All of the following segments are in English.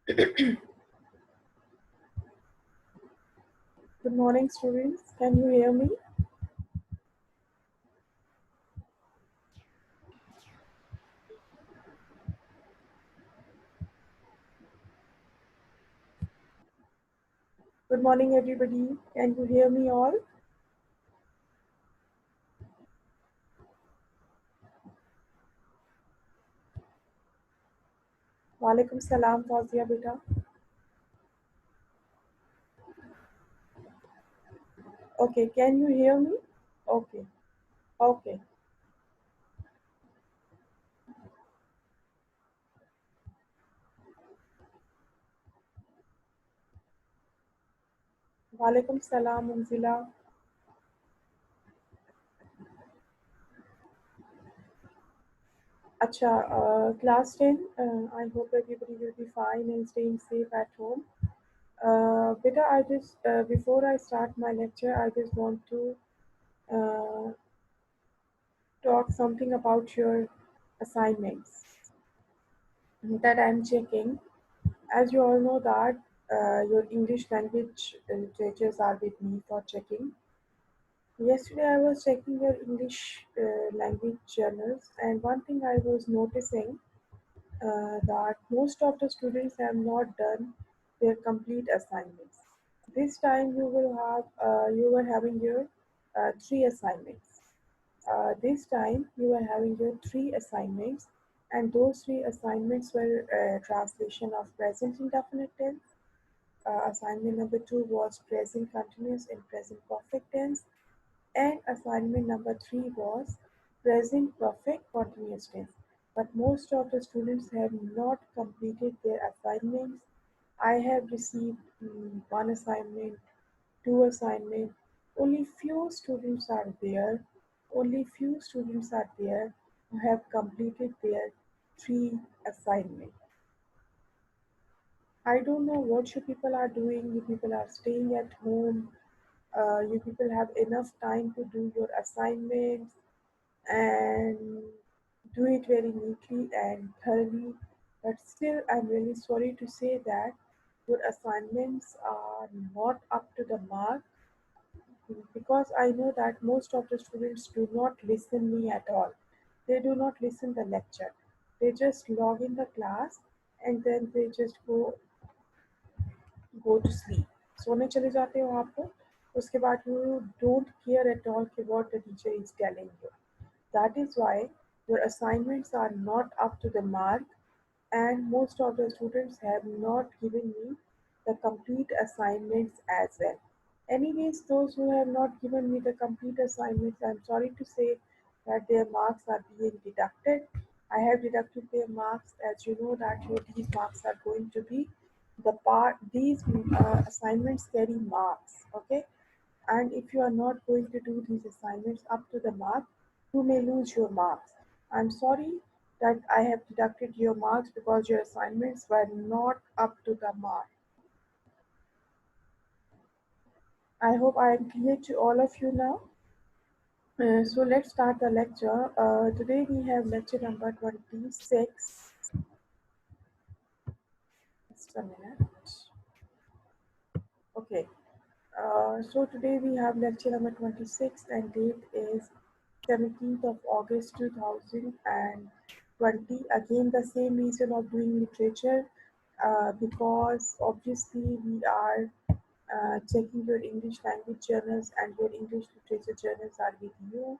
Good morning, students. Can you hear me? Good morning, everybody. Can you hear me all? Walaikum salam, Fazia beta. Okay, can you hear me? Okay, okay. Walaikum salam, Unzila. Acha, class 10. I hope everybody will be fine and staying safe at home. Beta, before I start my lecture, I just want to uh, talk something about your assignments that I'm checking. As you all know that your English language teachers are with me for checking. Yesterday I was checking your English language journals, and one thing I was noticing that most of the students have not done their complete assignments. This time you were having your three assignments. This time you were having your three assignments, and those three assignments were translation of present indefinite tense. Assignment number two was present continuous and present perfect tense, and assignment number three was present perfect continuous tense. But most of the students have not completed their assignments. I have received one assignment, two assignment. Only few students are there. Only few students are there who have completed their three assignments. I don't know what you people are doing. You people are staying at home. You people have enough time to do your assignments and do it very neatly and thoroughly. But still, I'm really sorry to say that your assignments are not up to the mark because I know that most of the students do not listen me at all. They do not listen the lecture. They just log in the class and then they just go to sleep. सोने चले जाते हो आप लोग. उसके बाद you don't care at all कि what the teacher is telling you. That is why your assignments are not up to the mark, and most of the students have not given me the complete assignments as well. Anyways, those who have not given me the complete assignments, I'm sorry to say that their marks are being deducted. I have deducted their marks, as you know that these marks are going to be these assignments carry marks, okay? And if you are not going to do these assignments up to the mark, you may lose your marks. I'm sorry that I have deducted your marks because your assignments were not up to the mark. I hope I am clear to all of you now. So let's start the lecture. Today we have lecture number 26. Just a minute. Okay. So today we have lecture number 26 and date is 17th of August 2020. Again, the same reason of doing literature because obviously we are checking your English language journals and your English literature journals are with you.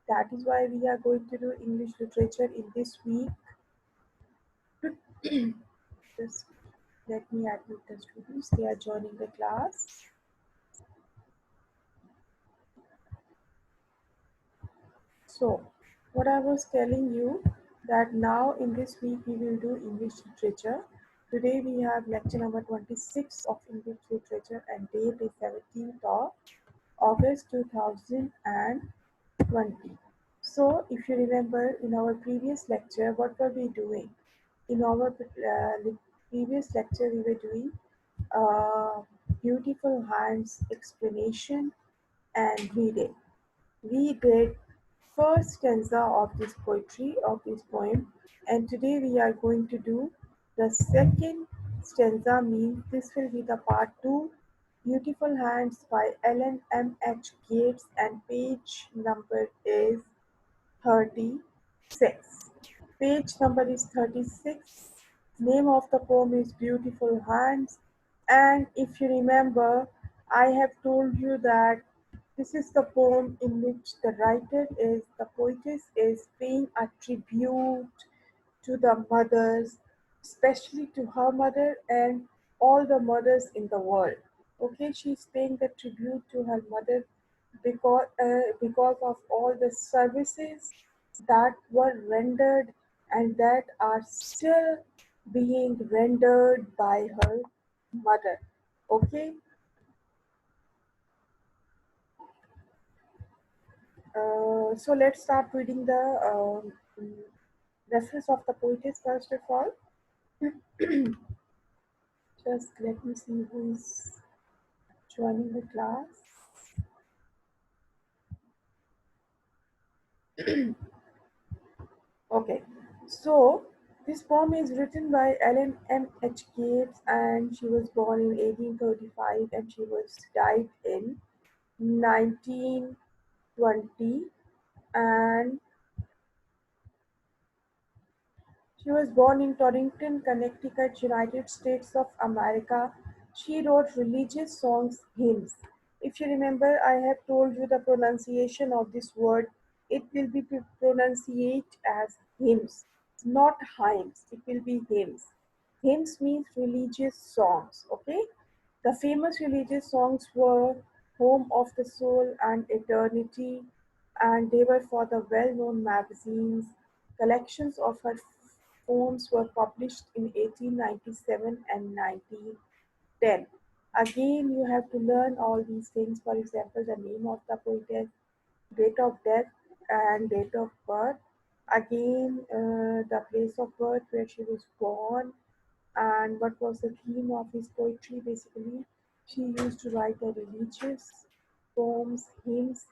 That is why we are going to do English literature in this week. Just let me admit the students, they are joining the class. So, what I was telling you that now in this week we will do English literature. Today we have lecture number 26 of English literature and date is 17th of August 2020. So, if you remember in our previous lecture, what were we doing? In our previous lecture, we were doing uh, beautiful hands explanation and reading. We did first stanza of this poetry of this poem, and today we are going to do the second stanza means this will be the part 2. Beautiful Hands by Ellen M. H. Gates, and page number is 36. Page number is 36. Name of the poem is Beautiful Hands. And if you remember, I have told you that this is the poem in which the poetess is paying a tribute to the mothers, especially to her mother and all the mothers in the world. Okay, she's paying the tribute to her mother because of all the services that were rendered and that are still being rendered by her mother. Okay, so let's start reading the reference of the poetess first of all. Just let me see who is joining the class. Okay, so this poem is written by Ellen M. H. Gates, and she was born in 1835 and she was died in 1920. And she was born in Torrington, Connecticut, United States of America. She wrote religious songs, hymns. If you remember, I have told you the pronunciation of this word. It will be pronounced as hymns, not hymns. It will be hymns. Hymns means religious songs, okay? The famous religious songs were Home of the Soul and Eternity, and they were for the well known magazines. Collections of her poems were published in 1897 and 1910. Again, you have to learn all these things. For example, the name of the poetess, date of death, and date of birth. Again, the place of birth where she was born, and what was the theme of his poetry. Basically, she used to write the religious poems, hymns,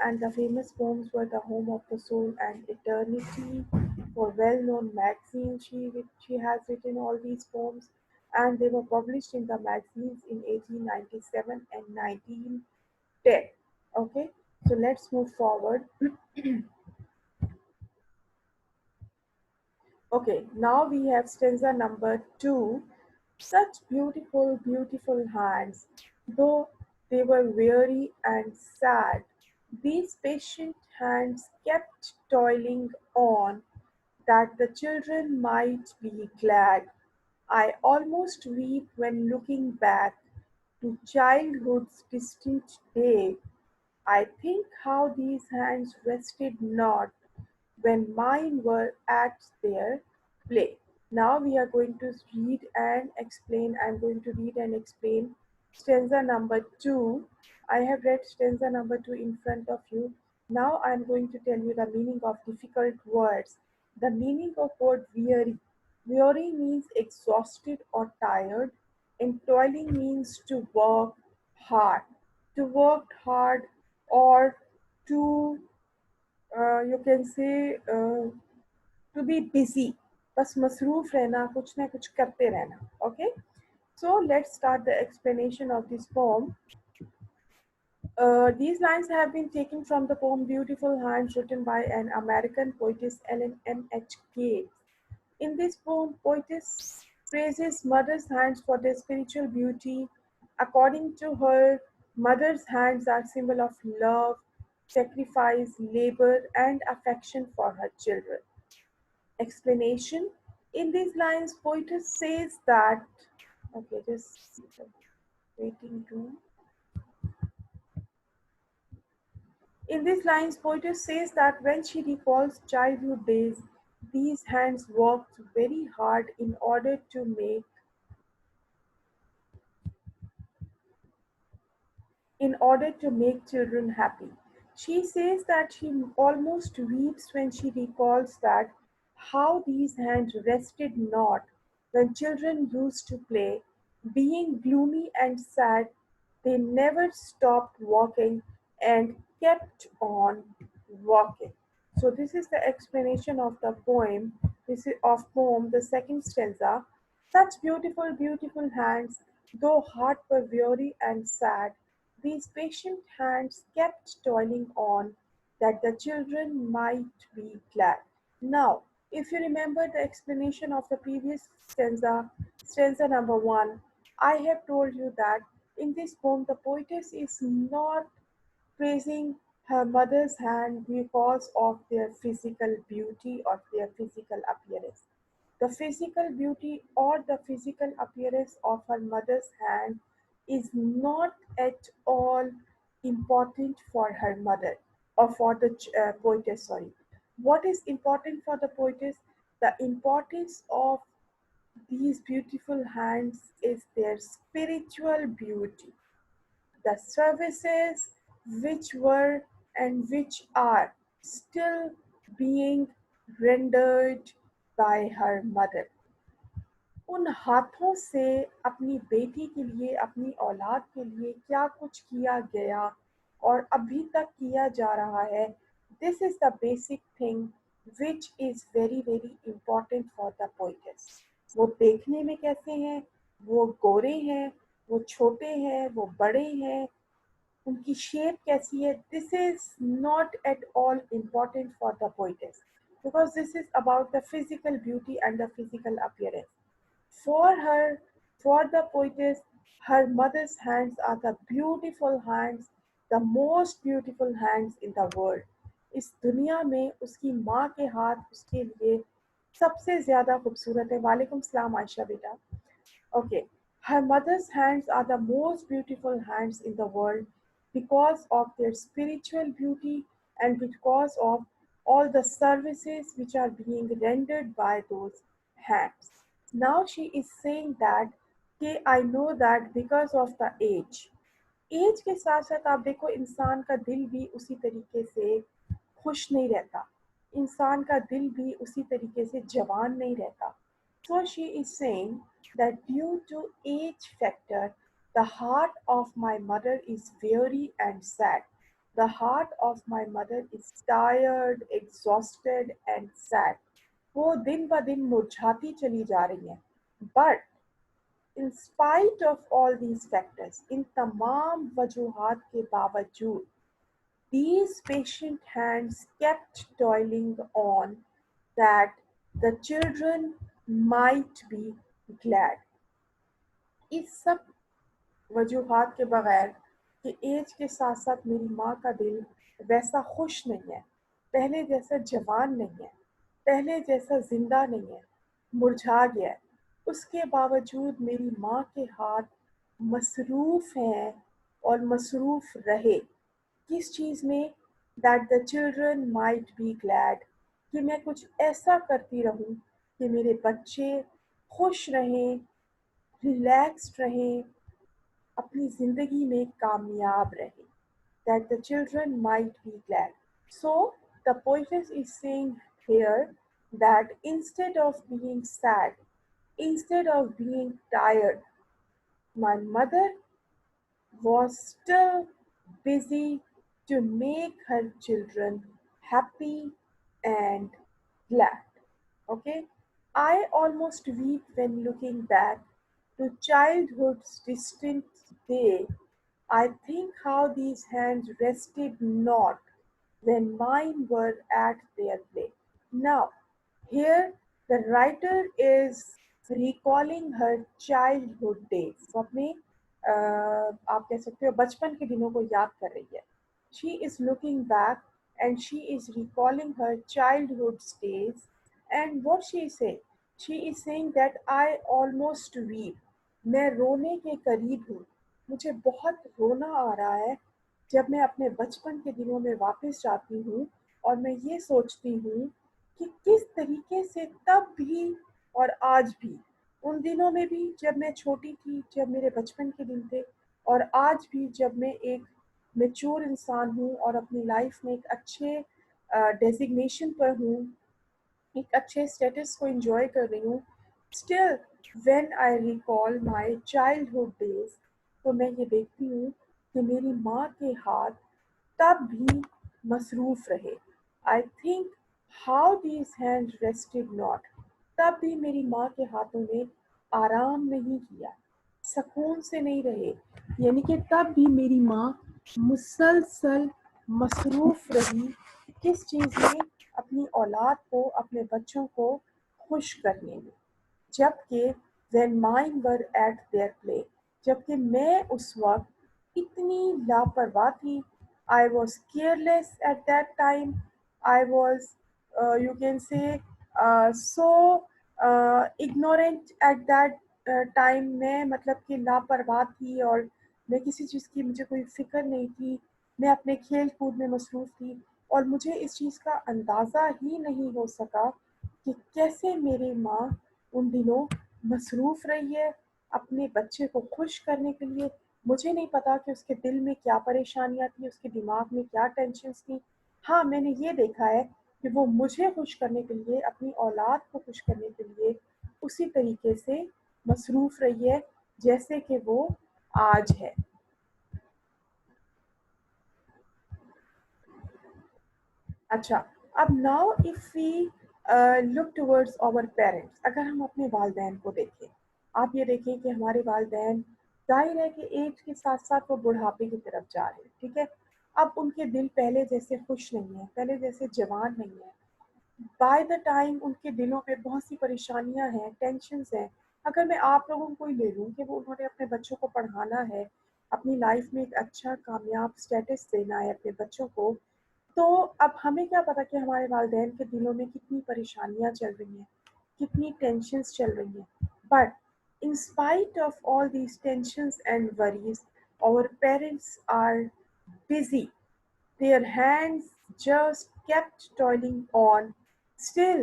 and the famous poems were The Home of the Soul and Eternity. For well-known magazines, she has written all these poems, and they were published in the magazines in 1897 and 1910. Okay, so let's move forward. Okay, now we have stanza number 2. Such beautiful, beautiful hands, though they were weary and sad, these patient hands kept toiling on, that the children might be glad. I almost weep when looking back to childhood's distant day. I think how these hands rested not when mine were at their play. Now we are going to read and explain. I'm going to read and explain stanza number 2. I have read stanza number 2 in front of you. Now I'm going to tell you the meaning of difficult words. The meaning of word weary. Weary means exhausted or tired, and toiling means to work hard. To work hard, or to you can say to be busy, बस मसरूफ रहना, कुछ ना कुछ करते रहना. Okay, so let's start the explanation of this poem. These lines have been taken from the poem Beautiful Hands, written by an American poetess, Ellen M. H. Gates. In this poem, poetess praises mother's hands for their spiritual beauty. According to her, mother's hands are symbol of love, sacrifice, labor, and affection for her children. Explanation. In these lines, poetess says that, okay, just waiting to. In these lines, poetess says that when she recalls childhood days, these hands worked very hard in order to make children happy. She says that she almost weeps when she recalls that how these hands rested not when children used to play. Being gloomy and sad, they never stopped walking and kept on walking. So this is the explanation of the poem. This is of poem, the second stanza. Such beautiful, beautiful hands, though heart were weary and sad, these patient hands kept toiling on, that the children might be glad. Now, if you remember the explanation of the previous stanza, stanza number one, I have told you that in this poem the poetess is not praising her mother's hand because of their physical beauty or their physical appearance. The physical beauty or the physical appearance of her mother's hand is not at all important for her mother or for the poetess. Sorry. What is important for the poetess? The importance of these beautiful hands is their spiritual beauty, the services which were and which are still being rendered by her mother. उन हाथों से अपनी बेटी के लिए, अपनी औलाद के लिए क्या कुछ किया गया और अभी तक किया जा रहा है, this is the basic thing which is very very important for the poet's. वो देखने में कैसे हैं, वो गोरे हैं, वो छोटे हैं, वो बड़े हैं, उनकी शेप कैसी है, this is not at all important for the poet's, because this is about the physical beauty and the physical appearance. For her, for the poetess, her mother's hands are the beautiful hands, the most beautiful hands in the world. इस दुनिया में उसकी माँ के हाथ उसके लिए सबसे ज़्यादा खूबसूरत है। वालेकुम सलाम आयशा बेटा। Okay, her mother's hands are the most beautiful hands in the world because of their spiritual beauty and because of all the services which are being rendered by those hands. Now she is saying that कि I know that because of the age. Age के साथ साथ आप देखो इंसान का दिल भी उसी तरीके से खुश नहीं रहता, इंसान का दिल भी उसी तरीके से जवान नहीं रहता. So she is saying that due to age factor, the heart of my mother is weary and sad. The heart of my mother is tired, exhausted and sad. वो दिन ब दिन मुरझाती चली जा रही हैं. But in spite of all these factors, इन तमाम वजूहात के बावजूद, these patient hands kept toiling on that the children might be glad. इस सब वजूहात के बगैर कि एज के साथ साथ मेरी माँ का दिल वैसा खुश नहीं है, पहले जैसा जवान नहीं है, पहले जैसा जिंदा नहीं है, मुरझा गया है, उसके बावजूद मेरी माँ के हाथ मसरूफ़ हैं और मसरूफ़ रहे किस चीज़ में, that the children might be glad, कि मैं कुछ ऐसा करती रहूं कि मेरे बच्चे खुश रहें, रिलैक्स्ड रहें, अपनी ज़िंदगी में कामयाब रहें, that the children might be glad. So the poetess is saying here that instead of being sad, instead of being tired, my mother was still busy to make her children happy and glad. Okay, I almost weep when looking back to childhood's distant day. I think how these hands rested not when mine were at their play. Now, here the writer is recalling her childhood days. वो अपने आप कह सकते हो बचपन के दिनों को याद कर रही है. She is looking back and she is recalling her childhood days. And what she is saying? She is saying that I almost weep. मैं रोने के करीब हूँ. मुझे बहुत रोना आ रहा है जब मैं अपने बचपन के दिनों में वापस जाती हूँ और मैं ये सोचती हूँ कि किस तरीके से तब भी और आज भी, उन दिनों में भी जब मैं छोटी थी, जब मेरे बचपन के दिन थे, और आज भी जब मैं एक मैच्योर इंसान हूँ और अपनी लाइफ में एक अच्छे डेजिग्नेशन पर हूँ, एक अच्छे स्टेटस को एंजॉय कर रही हूँ, still when I recall my childhood days, तो मैं ये देखती हूँ कि मेरी माँ के हाथ तब भी मसरूफ रहे. I think how these hand rested not, तब भी मेरी माँ के हाथों में आराम नहीं किया, सुकून से नहीं रहे। यानी कि तब भी मेरी माँ मुसलसल मसरूफ़ रही किस चीज़ में? अपनी औलाद को, अपने बच्चों को खुश करने में। जबकि when mine were at their play, जबकि मैं उस वक्त इतनी लापरवाह थी। I was careless at that time. I was, you can say, so ignorant at that time. मैं मतलब कि लापरवाह थी और मैं किसी चीज़ की मुझे कोई फ़िक्र नहीं थी। मैं अपने खेल कूद में मसरूफ़ थी और मुझे इस चीज़ का अंदाज़ा ही नहीं हो सका कि कैसे मेरी माँ उन दिनों मसरूफ़ रही है अपने बच्चे को खुश करने के लिए। मुझे नहीं पता कि उसके दिल में क्या परेशानियाँ थी, उसके दिमाग में क्या टेंशन्स थी। हाँ, मैंने ये देखा है कि वो मुझे खुश करने के लिए, अपनी औलाद को खुश करने के लिए उसी तरीके से मसरूफ़ रही है जैसे कि वो आज है। अच्छा, अब now if we look towards our parents, अगर हम अपने वालिदैन को देखें, आप ये देखें कि हमारे वालिदैन ज़ाहिर है कि एज के साथ-साथ वो बुढ़ापे की तरफ जा रहे हैं, ठीक है? अब उनके दिल पहले जैसे खुश नहीं हैं, पहले जैसे जवान नहीं हैं। बाय द टाइम उनके दिलों पे बहुत सी परेशानियाँ हैं, टेंशन्स हैं। अगर मैं आप लोगों को ही ले लूँ कि वो उन्होंने अपने बच्चों को पढ़ाना है, अपनी लाइफ़ में एक अच्छा कामयाब स्टेटस देना है अपने बच्चों को, तो अब हमें क्या पता कि हमारे वालिदैन के दिलों में कितनी परेशानियाँ चल रही हैं, कितनी टेंशन्स चल रही हैं। But in spite of all these tensions and worries, our parents are busy. Their hands just kept toiling on. Still,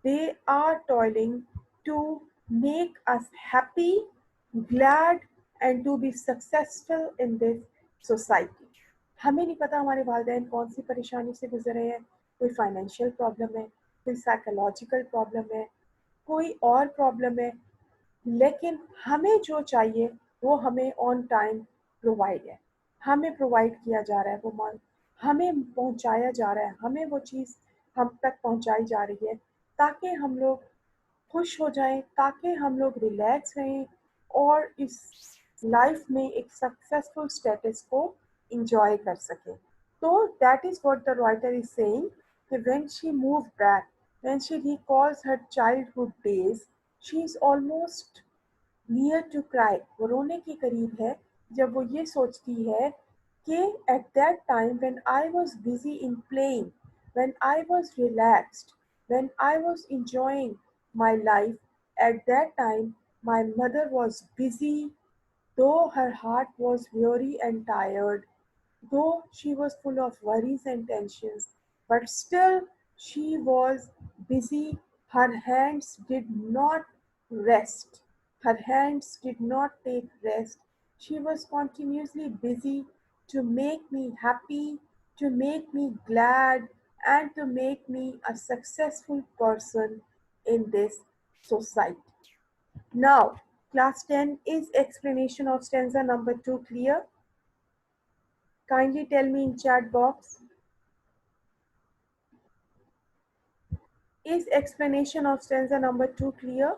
they are toiling to make us happy, glad, and to be successful in this society. हमें नहीं पता हमारे वालिदैन कौन सी परेशानी से गुजर रहे हैं, कोई फाइनेंशियल प्रॉब्लम है, कोई साइकोलॉजिकल प्रॉब्लम है, कोई और प्रॉब्लम है, लेकिन हमें जो चाहिए वो हमें ऑन टाइम प्रोवाइड है। हमें प्रोवाइड किया जा रहा है, वो मान हमें पहुंचाया जा रहा है, हमें वो चीज़ हम तक पहुंचाई जा रही है ताकि हम लोग खुश हो जाएं, ताकि हम लोग रिलैक्स रहें और इस लाइफ में एक सक्सेसफुल स्टेटस को इंजॉय कर सकें। तो that is what the writer is saying कि when she move back, when she recalls her childhood days, she is almost near to cry, वो रोने के करीब है जब वो ये सोचती है कि at that time when I was busy in playing, when I was relaxed, when I was enjoying my life, at that time my mother was busy, though her heart was weary and tired, though she was full of worries and tensions, but still she was busy. Her hands did not rest. Her hands did not take rest. She was continuously busy to make me happy, to make me glad, and to make me a successful person in this society. Now, class 10, is explanation of stanza number 2 clear? Kindly tell me in chat box. Is explanation of stanza number 2 clear?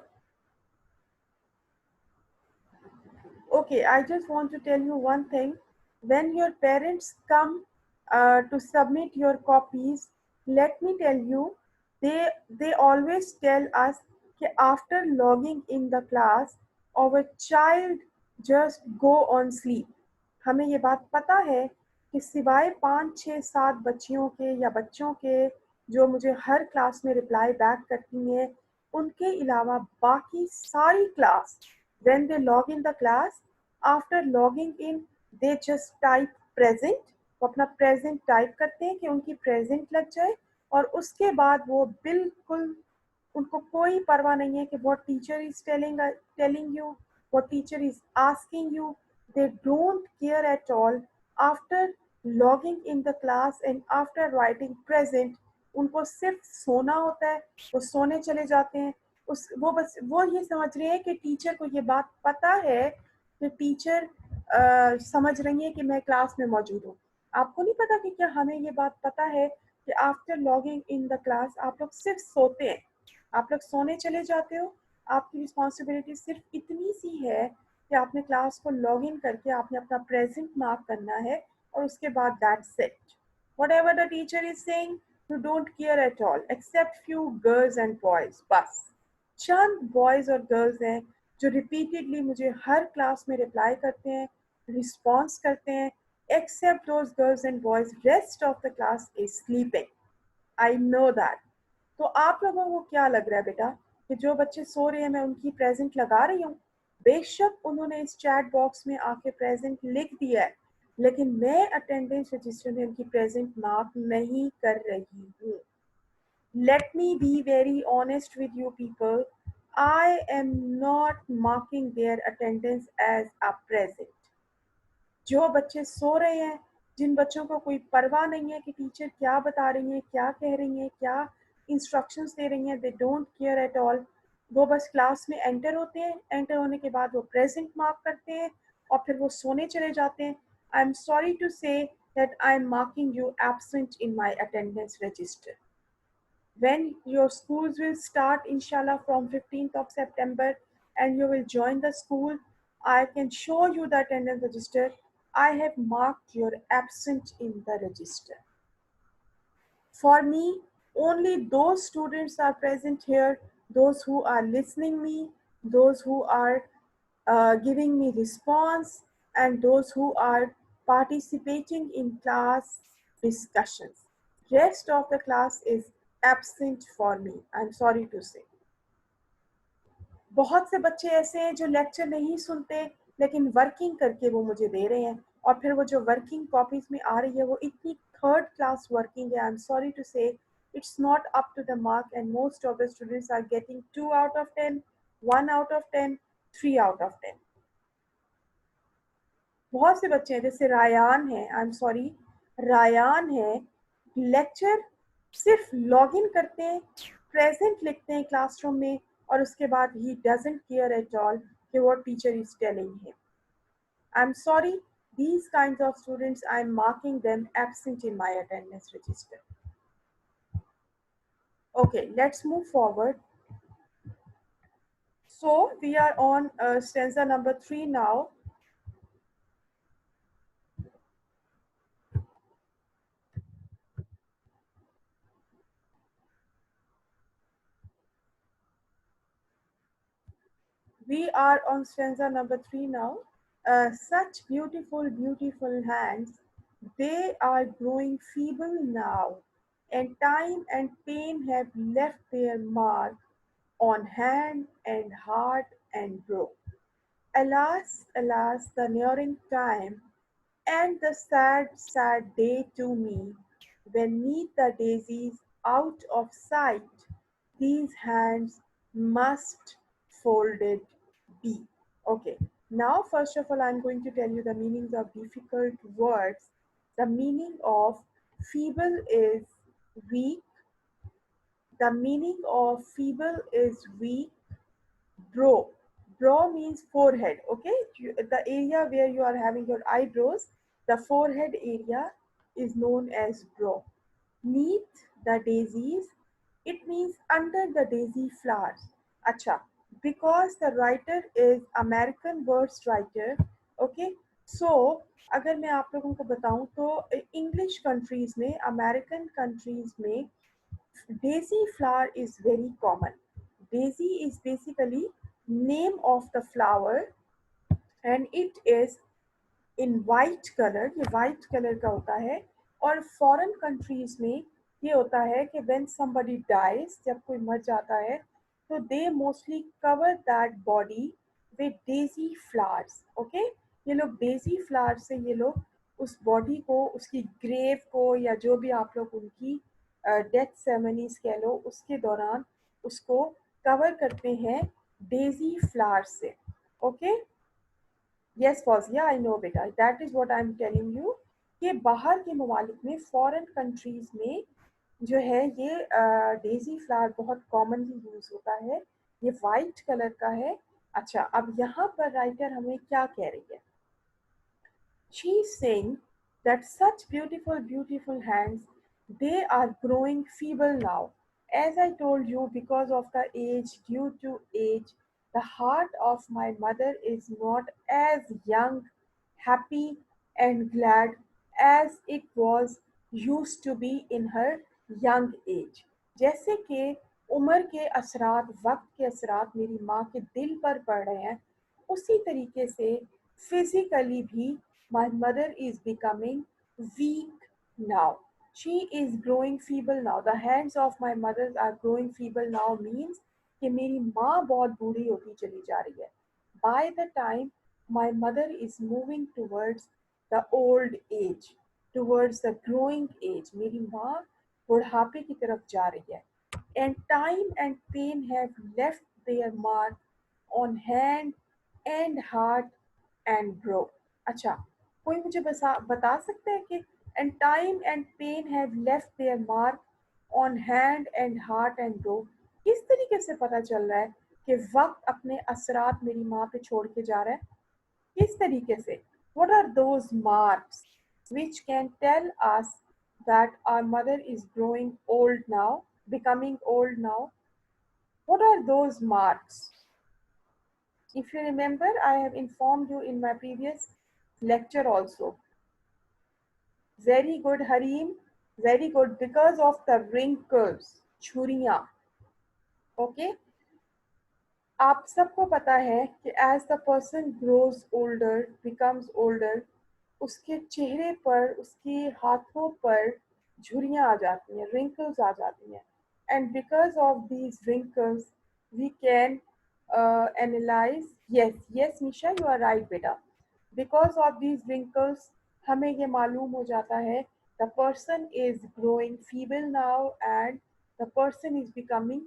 Okay, I just want to tell you one thing. When your parents come to submit your copies, let me tell you, they always tell us that after logging in the class, our child just go on sleep. हमें ये बात पता है कि सिवाय 5 6 7 बच्चियों के या बच्चों के जो मुझे हर क्लास में रिप्लाई बैक करती हैं, उनके अलावा बाकी सारी class when they log in the class, after logging in they just type present, वो अपना प्रेजेंट टाइप करते हैं कि उनकी प्रेजेंट लग जाए और उसके बाद वो बिल्कुल उनको कोई परवाह नहीं है कि what teacher is telling you, what teacher is asking you. They don't care at all. After logging in the class and after writing present, उनको सिर्फ सोना होता है, वो सोने चले जाते हैं। उस वो बस वो ये समझ रहे हैं कि टीचर को ये बात पता है कि टीचर समझ रही है कि मैं क्लास में मौजूद हूँ। आपको नहीं पता कि क्या हमें ये बात पता है कि after logging in the class आप लोग सिर्फ सोते हैं, आप लोग सोने चले जाते हो आपकी रिस्पॉन्सिबिलिटी सिर्फ इतनी सी है कि आपने क्लास को लॉग इन करके आपने अपना प्रेजेंट मार्क करना है और उसके बाद that's it. Whatever the teacher is saying, you don't care at all, except few girls and boys. बस चंद बॉयज और गर्ल्स हैं जो रिपीटेडली मुझे हर क्लास में रिप्लाई करते हैं, रिस्पॉन्स करते हैं. Except those girls and boys, rest of the class is sleeping. I know that. तो आप लोगों को क्या लग रहा है बेटा कि जो बच्चे सो रहे हैं मैं उनकी प्रेजेंट लगा रही हूँ? बेशक उन्होंने इस चैट बॉक्स में आके प्रेजेंट लिख दिया है, लेकिन मैं अटेंडेंस रजिस्टर में उनकी प्रेजेंट मार्क नहीं कर रही हूँ. Let me be very honest with you people. I am not marking their attendance as a present. जो बच्चे सो रहे हैं, जिन बच्चों को कोई परवाह नहीं है कि टीचर क्या बता रही है, क्या कह रही है, क्या इंस्ट्रक्शंस दे रही हैं, they don't care at all. वो बस क्लास में एंटर होते हैं, एंटर होने के बाद वो प्रेजेंट मार्क करते हैं और फिर वो सोने चले जाते हैं. I am sorry to say that I am marking you absent in my attendance register. When your schools will start inshallah from 15th of September and you will join the school, I can show you the attendance register. I have marked your absent in the register. For me, only those students are present here, those who are listening me, those who are giving me response, and those who are participating in class discussions. Rest of the class is absent for me. I'm sorry to say. बहुत से बच्चे ऐसे हैं जो lecture नहीं सुनते लेकिन working करके वो मुझे दे रहे हैं और फिर वो जो वर्किंग कॉपीज में आ रही है वो इतनी थर्ड क्लास वर्किंग है. आई एम सॉरी टू से it's not up to the mark and most of the students are getting 2 out of 10, 1 out of 10, 3 out of 10. बहुत से बच्चे हैं जैसे रायान है, आई एम सॉरी, रायान है, लेक्चर सिर्फ लॉग इन करते हैं, प्रेजेंट लिखते हैं क्लासरूम में और उसके बाद he doesn't care at all कि what teacher is telling him. I am sorry, these kinds of students I am marking them absent in my attendance register. Okay, let's move forward. So we are on stanza number 3 now. We are on stanza number 3 now. Such beautiful, beautiful hands, they are growing feeble now, and time and pain have left their mark on hand and heart and brow. Alas, alas, the nearing time, and the sad, sad day to me, when neath the daisies out of sight, these hands must folded be. Okay, now first of all, I'm going to tell you the meanings of difficult words. The meaning of feeble is weak. The meaning of feeble is weak. Brow. Brow means forehead. Okay, the area where you are having your eyebrows, the forehead area is known as brow. Neath the daisies, it means under the daisy flowers. Acha, because the writer is American verse writer. Okay, so अगर मैं आप लोगों को बताऊं तो English countries में, American countries में daisy flower is very common. Daisy is basically name of the flower and it is in white colour, ये वाइट कलर का होता है. और फॉरेन कंट्रीज में ये होता है कि व्हेन समबडी डाइज, जब कोई मर जाता है तो they mostly cover that body with daisy flowers. Okay, ये लोग डेजी फ्लावर से ये लोग उस बॉडी को, उसकी ग्रेव को या जो भी आप लोग उनकी डेथ सेरेमनीज कह लो उसके दौरान उसको कवर करते हैं डेजी फ्लावर से. Okay, yes Fauzia, I know बेटा, that is what I am telling you कि बाहर के ममालिक में, फॉरेन कंट्रीज़ में जो है ये डेजी फ्लावर बहुत कॉमनली यूज़ होता है. ये वाइट कलर का है. अच्छा, अब यहाँ पर राइटर हमें क्या कह रही है? She is saying that such beautiful, beautiful hands, they are growing feeble now, As I told you, because of the age, due to age, the heart of my mother is not as young, happy, and glad as it was used to be in her young age. जैसे कि उम्र के असरात, वक्त के असरात मेरी माँ के दिल पर पड़ रहे हैं, उसी तरीके से physically भी my mother is becoming weak now. She is growing feeble now. The hands of my mother are growing feeble now means कि मेरी माँ बहुत बूढ़ी होती चली जा रही है. By the time my mother is moving towards the old age, towards the growing age, मेरी माँ बुढ़ापे की तरफ जा रही है. And time and pain have left their mark on hand and heart and brow. अच्छा, कोई मुझे बता सकता है कि and time and pain have left their mark on hand and heart and brow. किस तरीके से पता चल रहा है कि वक्त अपने असरात मेरी माँ पे छोड़ के जा रहा है? किस तरीके से? What are those marks which can tell us that our mother is growing old now, becoming old now? What are those marks? If you remember, I have informed you in my previous lecture also. Very good, Harim. Very good. Because of the wrinkles, छुरियां. Okay. आप सबको पता है कि as the person grows older, becomes older, उसके चेहरे पर, उसके हाथों पर झुर्रियां आ जाती हैं, wrinkles आ जाती हैं. And because of these wrinkles, we can analyze. Yes, yes, Nisha, you are right, बेटा. Because of these wrinkles, हमें ये मालूम हो जाता है the person is growing feeble now and the person is becoming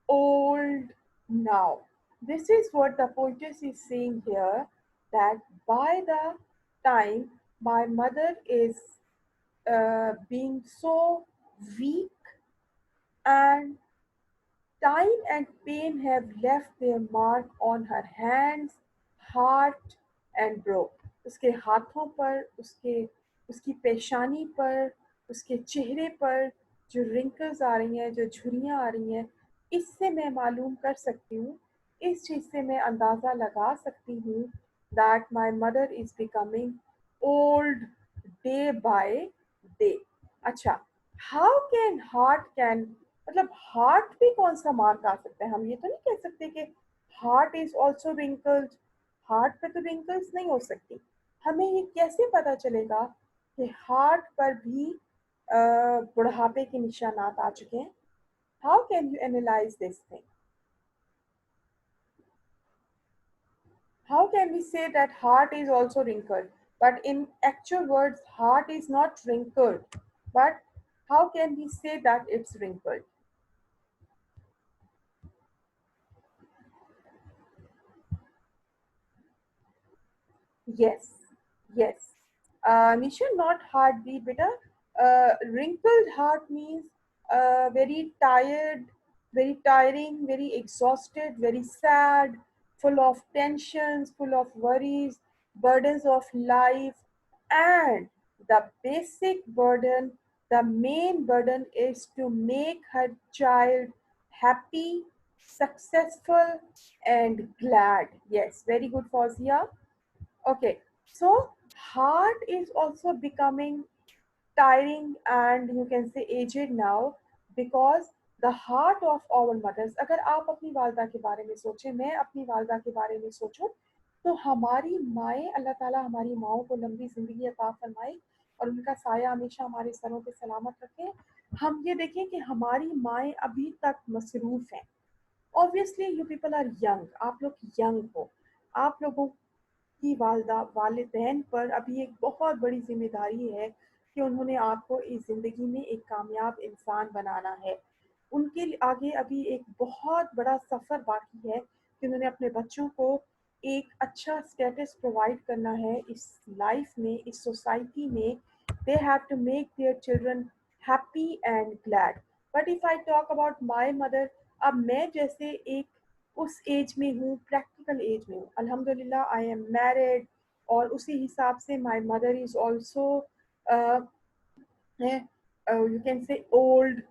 old now. This is what the poetess is saying here, that by the time my mother is being so weak and time and pain have left their mark on her hands, heart and brow. उसके हाथों पर, उसकी पेशानी पर, उसके चेहरे पर जो wrinkles आ रही हैं, जो झुर्रियाँ आ रही हैं, इससे मैं मालूम कर सकती हूँ, इस चीज़ से मैं अंदाज़ा लगा सकती हूँ that my mother is becoming old day by day. अच्छा, how can heart can, मतलब हार्ट पे कौन सा मार्क आ सकता है? हम ये तो नहीं कह सकते कि heart is also wrinkled. Heart पे तो रिंकल्स नहीं हो सकती. हमें ये कैसे पता चलेगा कि हार्ट पर भी बुढ़ापे के निशानात आ चुके हैं? How can you analyse this thing? How can we say that heart is also wrinkled? But in actual words, heart is not wrinkled. But how can we say that it's wrinkled? Yes, yes. Nisha, not heartbeat, beta. Wrinkled heart means very tired, very tiring, very exhausted, very sad, full of tensions, full of worries, burdens of life, and the basic burden, the main burden is to make her child happy, successful, and glad. Yes, very good, Fauziya. Okay, so heart is also becoming tiring and you can say aged now because the heart of our mothers. अगर आप अपनी वालदा के बारे में सोचें, मैं अपनी वालदा के बारे में सोचूं, तो हमारी माएँ, अल्लाह ताला हमारी माओं को लंबी ज़िंदगी अता फरमाए और उनका साया हमेशा हमारे सरों पे सलामत रखे. हम ये देखें कि हमारी माएँ अभी तक मसरूफ़ हैं. Obviously you people are young, आप लोग यंग हो, आप लोगों की वालदा वालिदैन पर अभी एक बहुत बड़ी ज़िम्मेदारी है कि उन्होंने आपको इस ज़िंदगी में एक कामयाब इंसान बनाना है. उनके आगे अभी एक बहुत बड़ा सफ़र बाकी है कि उन्होंने अपने बच्चों को एक अच्छा स्टेटस प्रोवाइड करना है इस लाइफ में, इस सोसाइटी में. They have to make their children happy and glad. But if I talk about my mother, अब मैं जैसे एक उस एज में हूँ, प्रैक्टिकल एज में हूँ, अल्हम्दुलिल्लाह आई एम मैरिड और उसी हिसाब से my mother is also you can say old.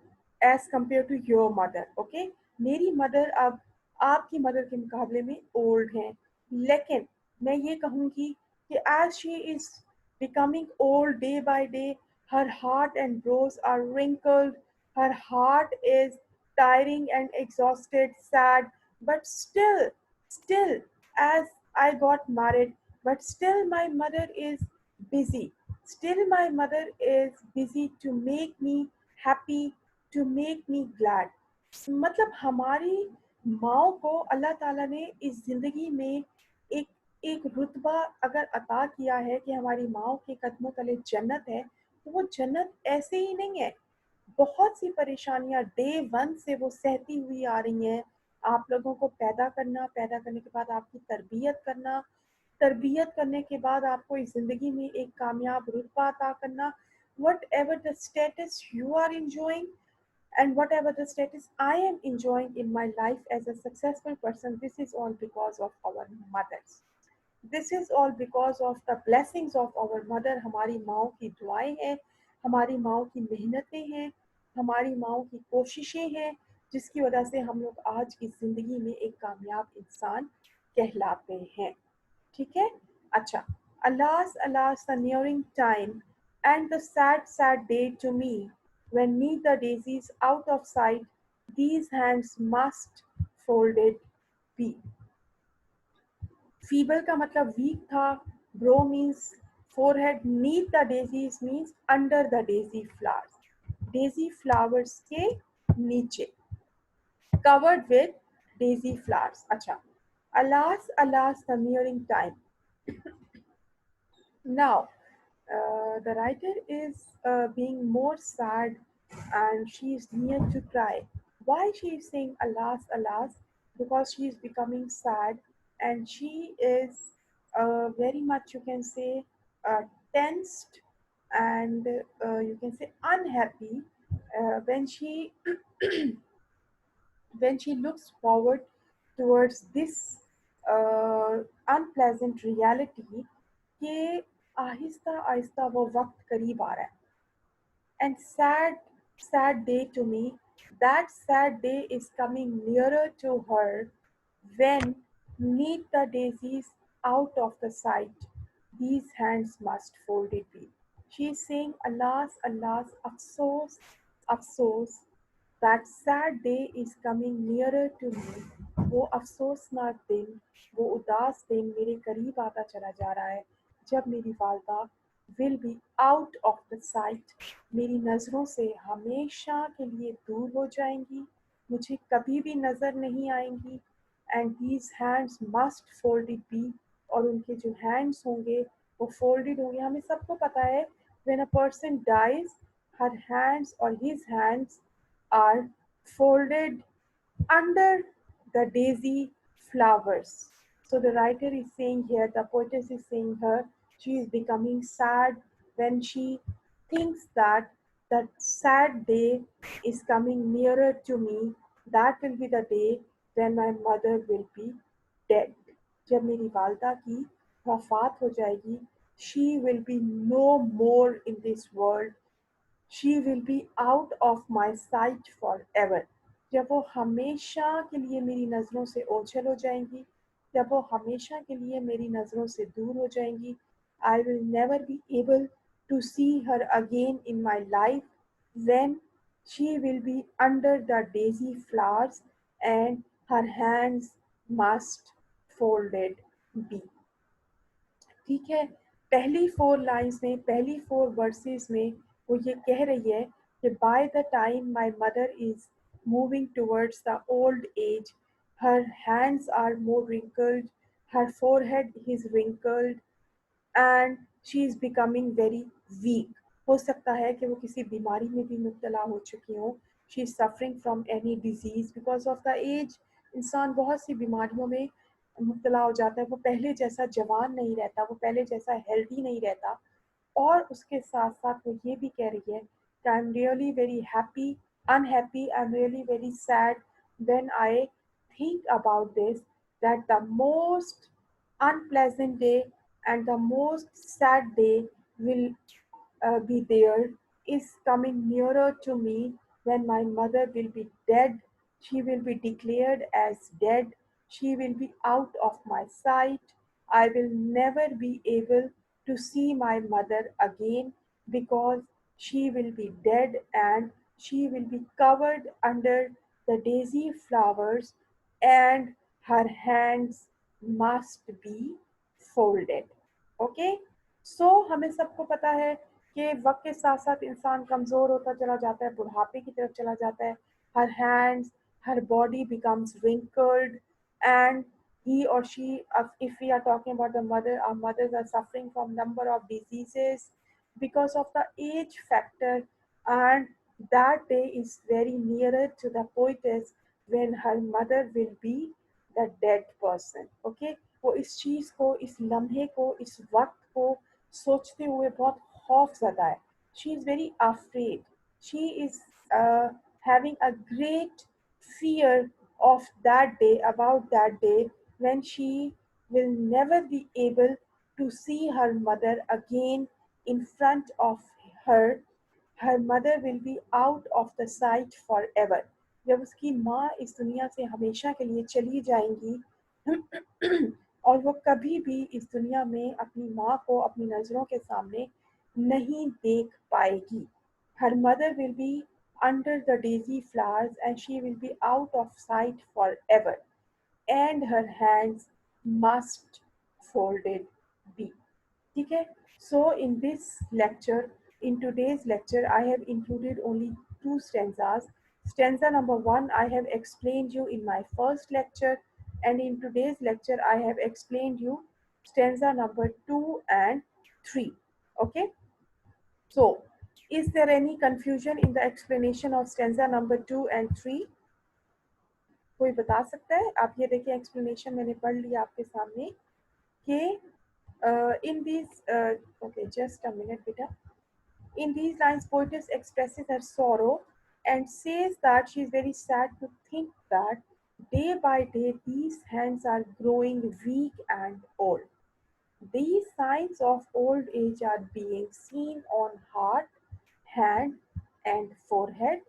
Age compare to your mother, okay. मेरी मदर अब आपकी मदर के मुकाबले में ओल्ड हैं, लेकिन मैं ये कहूँगी कि as she is becoming old day by day, her heart and brows are wrinkled, her heart is tiring and exhausted, sad, but still, as I got married, but still my mother is busy. Still, my mother is busy to make me happy, to make me glad. मतलब हमारी माओ को अल्लाह ताला ने इस ज़िंदगी में एक एक रुतबा अगर अता किया है कि हमारी माओ के कदमों तले जन्नत है, तो वो जन्नत ऐसे ही नहीं है। बहुत सी परेशानियाँ डे वन से वो सहती हुई आ रही हैं। आप लोगों को पैदा करना, पैदा करने के बाद आपकी तरबियत करना, तरबियत करने के बाद आपको इस ज़िंदगी में एक कामयाब रुतबा अता करना, whatever the status you are enjoying and whatever the status I am enjoying in my life as a successful person, this is all because of our mothers. This is all because of the blessings of our mother. हमारी माओ की दुआएं हैं, हमारी माओ की मेहनतें हैं, हमारी माओ की कोशिशें हैं, जिसकी वजह से हम लोग आज इस ज़िंदगी में एक कामयाब इंसान कहलाते हैं। ठीक है? अच्छा, alas, alas, the nearing time and the sad, sad day to me, when meet the daisies out of sight, these hands must folded be. Feeble का मतलब वीक था, brow means forehead, neath the daisies means under the daisy flowers, daisy flowers के नीचे, covered with daisy flowers. अच्छा, alas alas the nearing time. Now, the writer is being more sad and she is near to cry. Why she is saying alas, alas? Because she is becoming sad and she is very much, you can say, uh, tensed and you can say unhappy when she when she looks forward towards this unpleasant reality कि आहिस्ता आहिस्ता वो वक्त करीब आ रहा है। And sad, sad day to me, that sad day is coming nearer to her when neath the daisies out of the sight, these hands must folded be. She is saying, alas, alas, afsos, afsos, that sad day is coming nearer to me. वो अफसोसनाक दिन, वो उदास दिन मेरे करीब आता चला जा रहा है जब मेरी वालदा will be out of the site, मेरी नज़रों से हमेशा के लिए दूर हो जाएंगी, मुझे कभी भी नज़र नहीं आएंगी। And these hands must folded be, और उनके जो हैंड्स होंगे वो फोल्डेड होंगे। हमें सबको पता है when a person dies, her hands और his hands are folded under the daisy flowers. So the writer is saying here, the poetess is saying her, she is becoming sad when she thinks that that sad day is coming nearer to me. That will be the day when my mother will be dead. जब मेरी वालदा की वफात हो जाएगी, she will be no more in this world, she will be out of my site for ever. जब वो हमेशा के लिए मेरी नज़रों से ओझल हो जाएंगी, जब वो हमेशा के लिए मेरी नज़रों से दूर हो जाएंगी, I will never be able to see her again in my life when she will be under the daisy flowers and her hands must folded be। ठीक है, पहली फोर लाइन्स में, पहली फोर वर्सेस में वो ये कह रही है कि by the time my mother is moving towards the old age, her hands are more wrinkled, her forehead is wrinkled and she is becoming very weak। हो सकता है कि वो किसी बीमारी में भी मुब्तला हो चुकी हो, she is suffering from any disease because of the age. इंसान बहुत सी बीमारियों में मुब्तला हो जाता है, वो पहले जैसा जवान नहीं रहता, वो पहले जैसा हेल्दी नहीं रहता। और उसके साथ साथ वो ये भी कह रही है कि I am really very happy, unhappy, I am really very sad when I think about this, that the most unpleasant day and the most sad day will be there is coming nearer to me, when my mother will be dead, she will be declared as dead. She will be out of my sight. I will never be able to see my mother again because she will be dead and she will be covered under the daisy flowers and her hands must be folded. Okay, so हमें सबको पता है कि वक्त के साथ साथ इंसान कमज़ोर होता चला जाता है, बुढ़ापे की तरफ चला जाता है. Her hands, her body becomes wrinkled and he or she, if we are talking about the mother, our mothers are suffering from number of diseases because of the age factor, and that day is very nearer to the poetess when her mother will be the dead person. Okay, वो इस चीज़ को, इस लम्हे को, इस वक्त को सोचते हुए बहुत खौफ ज़दा है. She is very afraid. She is having a great fear of that day, about that day when she will never be able to see her mother again in front of her. Her mother will be out of the sight forever. जब उसकी माँ इस दुनिया से हमेशा के लिए चली जाएंगी और वो कभी भी इस दुनिया में अपनी माँ को अपनी नज़रों के सामने नहीं देख पाएगी. Her mother will be under the daisy flowers and she will be out of sight forever, and her hands must folded be. ठीक है. So in this lecture, in today's lecture, I have included only two stanzas. Stanza number one I have explained you in my first lecture, and in today's lecture I have explained you stanza number two and three. Okay, so is there any confusion in the explanation of stanza number two and three? कोई बता सकता है? आप ये देखिए, explanation मैंने पढ़ लिया आपके सामने कि in these okay, just a minute beta. In these lines, poetess expresses her sorrow and says that she is very sad to think that day by day these hands are growing weak and old. These signs of old age are being seen on heart, hand, and forehead.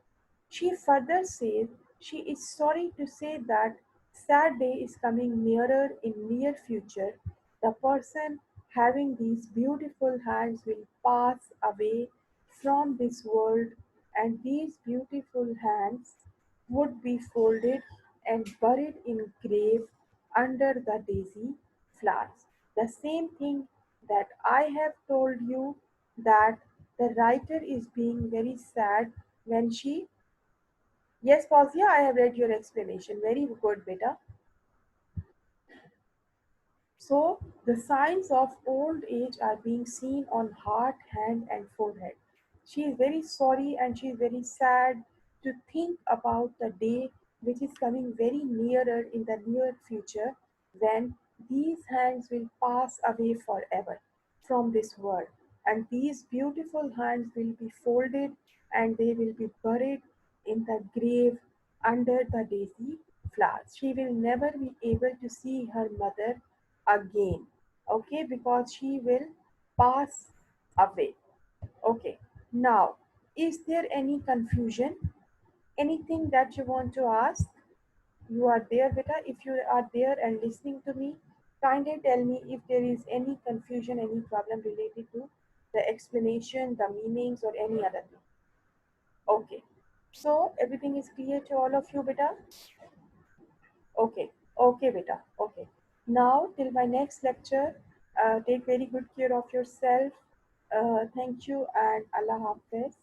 She further says she is sorry to say that sad day is coming nearer in near future. The person having these beautiful hands will pass away from this world, and these beautiful hands would be folded and buried in grave under the daisy flowers. The same thing that I have told you, that the writer is being very sad when she. Yes, Fauziya, I have read your explanation. Very good, beta. So, the signs of old age are being seen on heart, hand, and forehead. She is very sorry and she is very sad to think about the day which is coming very nearer in the near future, when these hands will pass away forever from this world, and these beautiful hands will be folded and they will be buried in the grave under the daisy flowers. She will never be able to see her mother again. Okay, because she will pass away. Okay, now is there any confusion? Anything that you want to ask? You are there, beta. If you are there and listening to me, kindly tell me if there is any confusion, any problem related to the explanation, the meanings, or any other thing. Okay, so everything is clear to all of you, beta. Okay, okay, beta. Okay. Now, till my next lecture, take very good care of yourself. Thank you and Allah Hafiz.